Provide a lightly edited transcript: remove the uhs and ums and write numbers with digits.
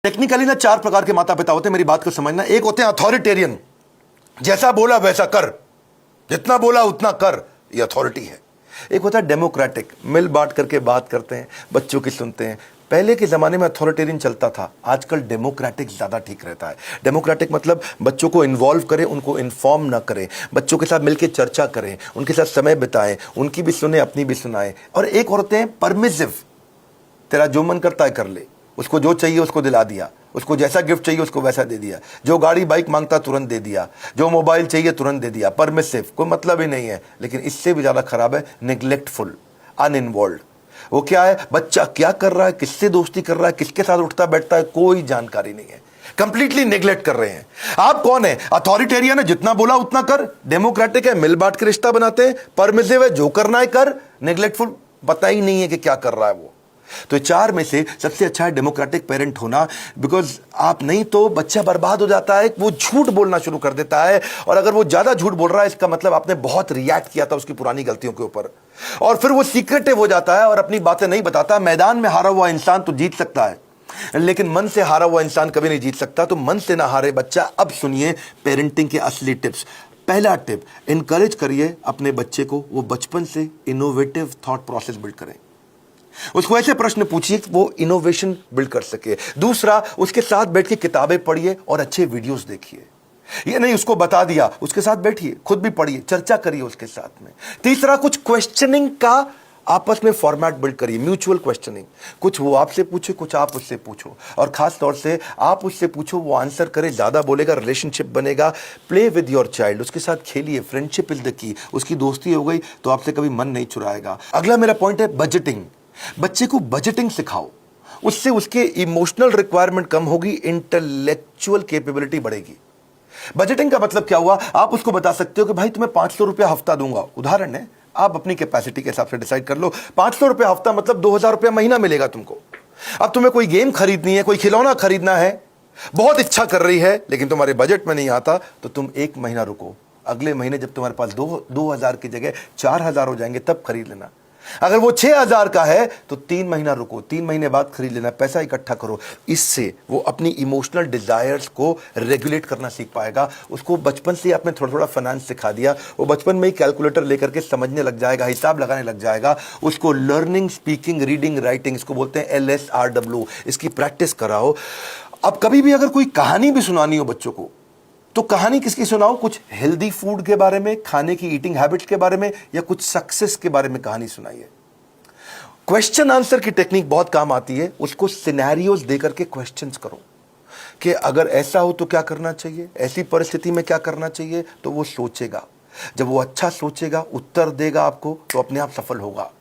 Technically ना 4 प्रकार के माता पिता होते हैं, मेरी बात को समझना। एक होते हैं अथॉरिटेरियन, जैसा बोला वैसा कर, जितना बोला उतना कर, ये अथॉरिटी है। एक होता है डेमोक्रेटिक, मिल बांट करके बात करते हैं, बच्चों की सुनते हैं। पहले के ज़माने में अथॉरिटेरियन चलता था, आजकल डेमोक्रेटिक ज़्यादा ठीक रहता है। डेमोक्रेटिक मतलब बच्चों को इन्वॉल्व करें, उनको इन्फॉर्म ना करें, बच्चों के साथ मिलकर चर्चा करें, उनके साथ समय बिताएं, उनकी भी सुने अपनी भी सुनाएं। और एक होते हैं परमिसिव, तेरा जो मन करता है कर ले, उसको जो चाहिए उसको दिला दिया, उसको जैसा गिफ्ट चाहिए उसको वैसा दे दिया, जो गाड़ी बाइक मांगता तुरंत दे दिया, जो मोबाइल चाहिए तुरंत दे दिया। परमिसिव, कोई मतलब ही नहीं है। लेकिन इससे भी ज़्यादा खराब है नेग्लेक्टफुल, अनइन्वॉल्व। वो क्या है, बच्चा क्या कर रहा है, किससे दोस्ती कर रहा है, किसके साथ उठता बैठता है, कोई जानकारी नहीं है, कंप्लीटली नेग्लेक्ट कर रहे हैं। आप कौन है? अथॉरिटेरियन है, जितना बोला उतना कर। डेमोक्रेटिक है, मिल बांट के रिश्ता बनाते हैं। परमिसिव है, जो करना है कर। नेग्लेक्टफुल, पता ही नहीं है कि क्या कर रहा है वो। तो 4 में से सबसे अच्छा है डेमोक्रेटिक पेरेंट होना, बिकॉज आप नहीं तो बच्चा बर्बाद हो जाता है, वो झूठ बोलना शुरू कर देता है। और अगर वो ज्यादा झूठ बोल रहा है, इसका मतलब आपने बहुत रिएक्ट किया था उसकी पुरानी गलतियों के ऊपर, और फिर वो सीक्रेटिव हो जाता है और अपनी बातें नहीं बताता। मैदान में हारा हुआ इंसान तो जीत सकता है, लेकिन मन से हारा हुआ इंसान कभी नहीं जीत सकता। तो मन से ना हारे बच्चा। अब सुनिए पेरेंटिंग के असली टिप्स। पहला टिप, इनकरेज करिए अपने बच्चे को, वो बचपन से इनोवेटिव थॉट प्रोसेस बिल्ड करें। उसको ऐसे प्रश्न पूछिए कि वो इनोवेशन बिल्ड कर सके। दूसरा, उसके साथ बैठ के किताबें पढ़िए और अच्छे वीडियोस देखिए। ये नहीं उसको बता दिया, उसके साथ बैठिए, खुद भी पढ़िए, चर्चा करिए उसके साथ में। तीसरा, कुछ क्वेश्चनिंग का आपस में फॉर्मेट बिल्ड करिए, म्यूचुअल क्वेश्चनिंग। कुछ वो आपसे पूछे, कुछ आप उससे पूछो, और खास तौर से आप उससे पूछो, वो आंसर करे, ज्यादा बोलेगा, रिलेशनशिप बनेगा। प्ले विद योर चाइल्ड, उसके साथ खेलिए, फ्रेंडशिप इज द की। उसकी दोस्ती हो गई तो आपसे कभी मन नहीं चुराएगा। अगला मेरा पॉइंट है बजटिंग। बच्चे को बजटिंग सिखाओ, उससे उसके इमोशनल रिक्वायरमेंट कम होगी, इंटेलेक्चुअल कैपेबिलिटी बढ़ेगी। बजटिंग का मतलब क्या हुआ, आप उसको बता सकते हो कि भाई तुम्हें 500 रुपया हफ्ता दूंगा, उदाहरण है, आप अपनी कैपेसिटी के हिसाब से डिसाइड कर लो। 500 रुपया हफ्ता मतलब 2000 रुपया महीना मिलेगा तुमको। अब तुम्हें कोई गेम खरीदनी है, कोई खिलौना खरीदना है, बहुत इच्छा कर रही है, लेकिन तुम्हारे बजट में नहीं आता, तो तुम 1 महीना रुको। अगले महीने जब तुम्हारे पास 2000 की जगह 4000 हो जाएंगे, तब खरीद लेना। अगर वो 6000 का है तो 3 महीना रुको, 3 महीने बाद खरीद लेना। पैसा इकट्ठा करो। इससे वो अपनी इमोशनल डिजायर्स को रेगुलेट करना सीख पाएगा। उसको बचपन से आपने थोड़ा थोड़ा फाइनेंस सिखा दिया, वो बचपन में ही कैलकुलेटर लेकर के समझने लग जाएगा, हिसाब लगाने लग जाएगा। उसको लर्निंग, स्पीकिंग, रीडिंग, राइटिंग, इसको बोलते हैं LSRW, इसकी प्रैक्टिस कराओ। अब कभी भी अगर कोई कहानी भी सुनानी हो बच्चों को, तो कहानी किसकी सुनाओ? कुछ हेल्दी फूड के बारे में, खाने की ईटिंग हैबिट्स के बारे में, या कुछ सक्सेस के बारे में कहानी सुनाइए। क्वेश्चन आंसर की टेक्निक बहुत काम आती है। उसको सिनेरियोज देकर के क्वेश्चंस करो कि अगर ऐसा हो तो क्या करना चाहिए, ऐसी परिस्थिति में क्या करना चाहिए, तो वो सोचेगा। जब वो अच्छा सोचेगा, उत्तर देगा आपको, तो अपने आप सफल होगा।